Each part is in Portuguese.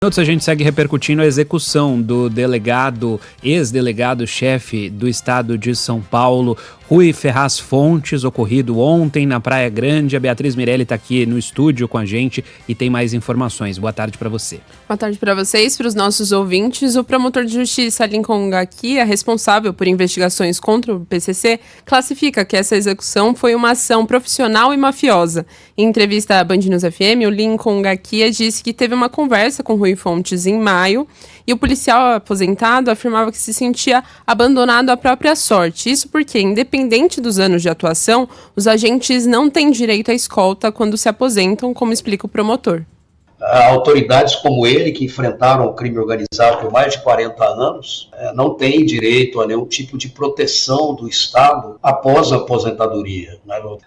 minutos a gente segue repercutindo a execução do ex-delegado-chefe do estado de São Paulo, Rui Ferraz Fontes, ocorrido ontem na Praia Grande. A Beatriz Mirelli está aqui no estúdio com a gente e tem mais informações. Boa tarde para você. Boa tarde para vocês, para os nossos ouvintes. O promotor de justiça Lincoln Gakia, responsável por investigações contra o PCC, classifica que essa execução foi uma ação profissional e mafiosa. Em entrevista à Band News FM, o Lincoln Gakia disse que teve uma conversa com Rui Fontes em maio e o policial aposentado afirmava que se sentia abandonado à própria sorte. Isso porque, independente dos anos de atuação, os agentes não têm direito à escolta quando se aposentam, como explica o promotor. Autoridades como ele, que enfrentaram o crime organizado por mais de 40 anos, não têm direito a nenhum tipo de proteção do Estado após a aposentadoria.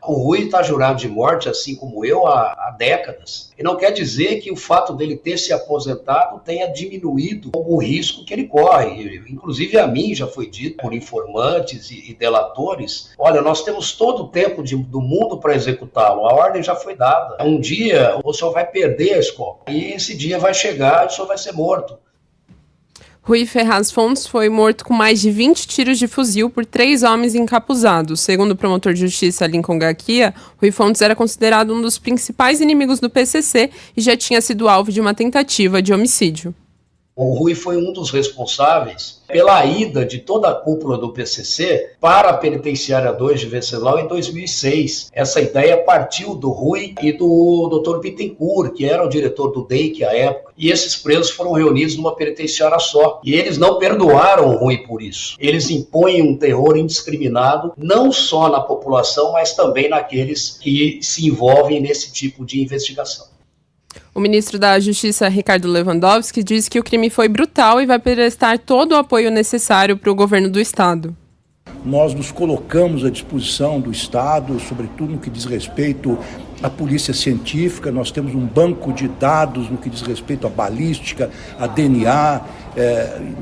O Rui está jurado de morte, assim como eu, há décadas. E não quer dizer que o fato dele ter se aposentado tenha diminuído o risco que ele corre. Inclusive a mim já foi dito por informantes e delatores, olha, nós temos todo o tempo do mundo para executá-lo, a ordem já foi dada. Um dia o senhor vai perder a escola. E esse dia vai chegar e o senhor vai ser morto. Rui Ferraz Fontes foi morto com mais de 20 tiros de fuzil por 3 homens encapuzados. Segundo o promotor de justiça Lincoln Gakia, Rui Fontes era considerado um dos principais inimigos do PCC e já tinha sido alvo de uma tentativa de homicídio. O Rui foi um dos responsáveis pela ida de toda a cúpula do PCC para a Penitenciária 2 de Venceslau em 2006. Essa ideia partiu do Rui e do Dr. Bittencourt, que era o diretor do DEIC à época. E esses presos foram reunidos numa penitenciária só. E eles não perdoaram o Rui por isso. Eles impõem um terror indiscriminado, não só na população, mas também naqueles que se envolvem nesse tipo de investigação. O ministro da Justiça, Ricardo Lewandowski, diz que o crime foi brutal e vai prestar todo o apoio necessário para o governo do Estado. Nós nos colocamos à disposição do Estado, sobretudo no que diz respeito à polícia científica. Nós temos um banco de dados no que diz respeito à balística, a DNA,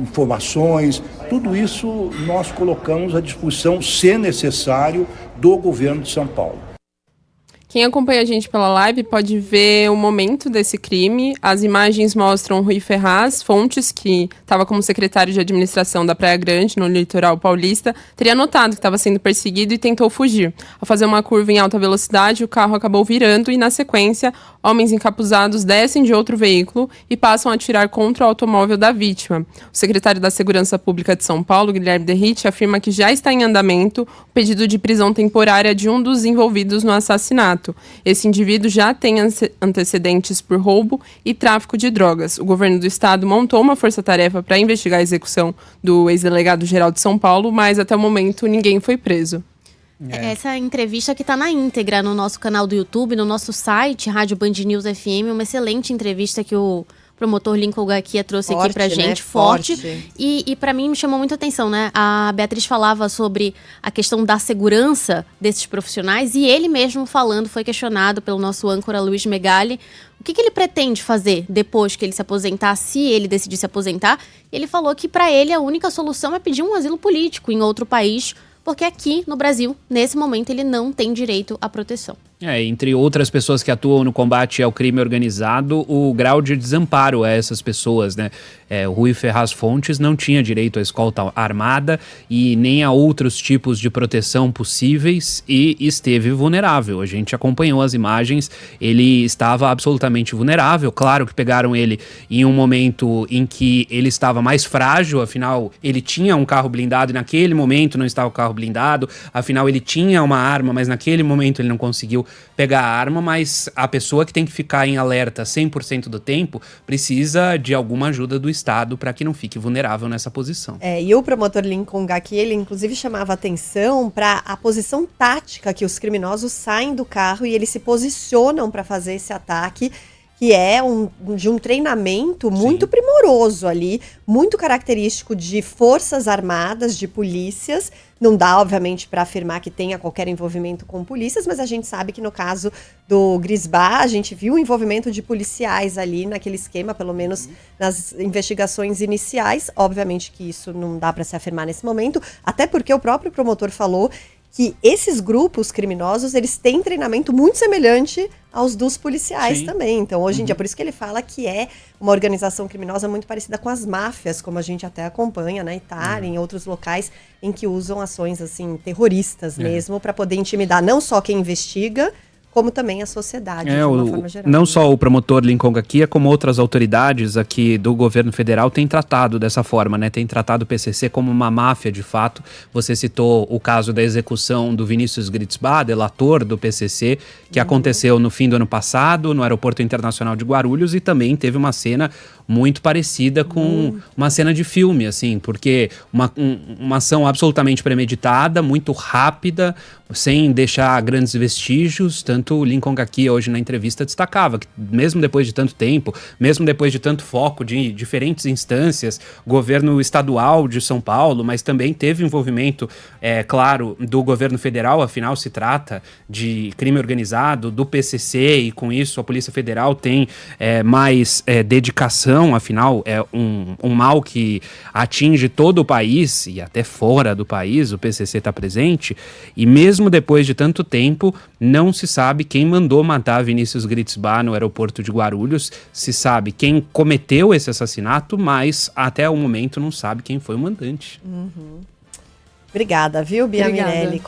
informações. Tudo isso nós colocamos à disposição, se necessário, do governo de São Paulo. Quem acompanha a gente pela live pode ver o momento desse crime. As imagens mostram Rui Ferraz Fontes, que estava como secretário de administração da Praia Grande, no litoral paulista, teria notado que estava sendo perseguido e tentou fugir. Ao fazer uma curva em alta velocidade, o carro acabou virando e, na sequência, homens encapuzados descem de outro veículo e passam a atirar contra o automóvel da vítima. O secretário da Segurança Pública de São Paulo, Guilherme Derrite, afirma que já está em andamento o pedido de prisão temporária de um dos envolvidos no assassinato. Esse indivíduo já tem antecedentes por roubo e tráfico de drogas. O governo do estado montou uma força-tarefa para investigar a execução do ex-delegado-geral de São Paulo, mas até o momento ninguém foi preso. Essa entrevista que está na íntegra no nosso canal do YouTube, no nosso site, Rádio Band News FM, uma excelente entrevista que o promotor Lincoln Gakia trouxe aqui pra gente, né? Forte. E para mim me chamou muita atenção, né? A Beatriz falava sobre a questão da segurança desses profissionais e ele mesmo falando, foi questionado pelo nosso âncora Luiz Megali, o que ele pretende fazer depois que ele se aposentar, se ele decidir se aposentar. Ele falou que para ele a única solução é pedir um asilo político em outro país, porque aqui no Brasil, nesse momento, ele não tem direito à proteção. Entre outras pessoas que atuam no combate ao crime organizado, o grau de desamparo a essas pessoas, né? O Rui Ferraz Fontes não tinha direito à escolta armada e nem a outros tipos de proteção possíveis e esteve vulnerável. A gente acompanhou as imagens, ele estava absolutamente vulnerável. Claro que pegaram ele em um momento em que ele estava mais frágil, afinal ele tinha um carro blindado e naquele momento não estava o carro blindado, afinal ele tinha uma arma, mas naquele momento ele não conseguiu pegar a arma, mas a pessoa que tem que ficar em alerta 100% do tempo precisa de alguma ajuda do Estado para que não fique vulnerável nessa posição. E o promotor Lincoln Gakia, ele inclusive chamava atenção para a posição tática que os criminosos saem do carro e eles se posicionam para fazer esse ataque, que é de um treinamento muito primoroso ali, muito característico de forças armadas, de polícias. Não dá, obviamente, para afirmar que tenha qualquer envolvimento com polícias, mas a gente sabe que no caso do Grisbá, a gente viu o envolvimento de policiais ali naquele esquema, pelo menos nas investigações iniciais. Obviamente que isso não dá para se afirmar nesse momento, até porque o próprio promotor falou que esses grupos criminosos, eles têm treinamento muito semelhante aos dos policiais também. Então, hoje em dia, por isso que ele fala que é uma organização criminosa muito parecida com as máfias, como a gente até acompanha na Itália, em outros locais, em que usam ações, assim, terroristas mesmo, para poder intimidar não só quem investiga, como também a sociedade, de uma forma geral. Não só o promotor Lincoln Gakia, como outras autoridades aqui do governo federal têm tratado dessa forma, né? Tem tratado o PCC como uma máfia, de fato. Você citou o caso da execução do Vinícius Gritzbach, delator do PCC, que aconteceu no fim do ano passado, no Aeroporto Internacional de Guarulhos, e também teve uma cena muito parecida com uma cena de filme, assim, porque uma ação absolutamente premeditada, muito rápida, sem deixar grandes vestígios. Tanto o Lincoln Gakia hoje na entrevista destacava que mesmo depois de tanto tempo, mesmo depois de tanto foco de diferentes instâncias, governo estadual de São Paulo, mas também teve envolvimento, claro, do governo federal, afinal se trata de crime organizado, do PCC, e com isso a Polícia Federal tem mais dedicação, afinal é um mal que atinge todo o país e até fora do país, o PCC está presente, e mesmo depois de tanto tempo, não se sabe quem mandou matar Vinícius Gritzbach no aeroporto de Guarulhos. Se sabe quem cometeu esse assassinato, mas até o momento não sabe quem foi o mandante. Obrigada, viu, Bia Obrigada. Mirelli?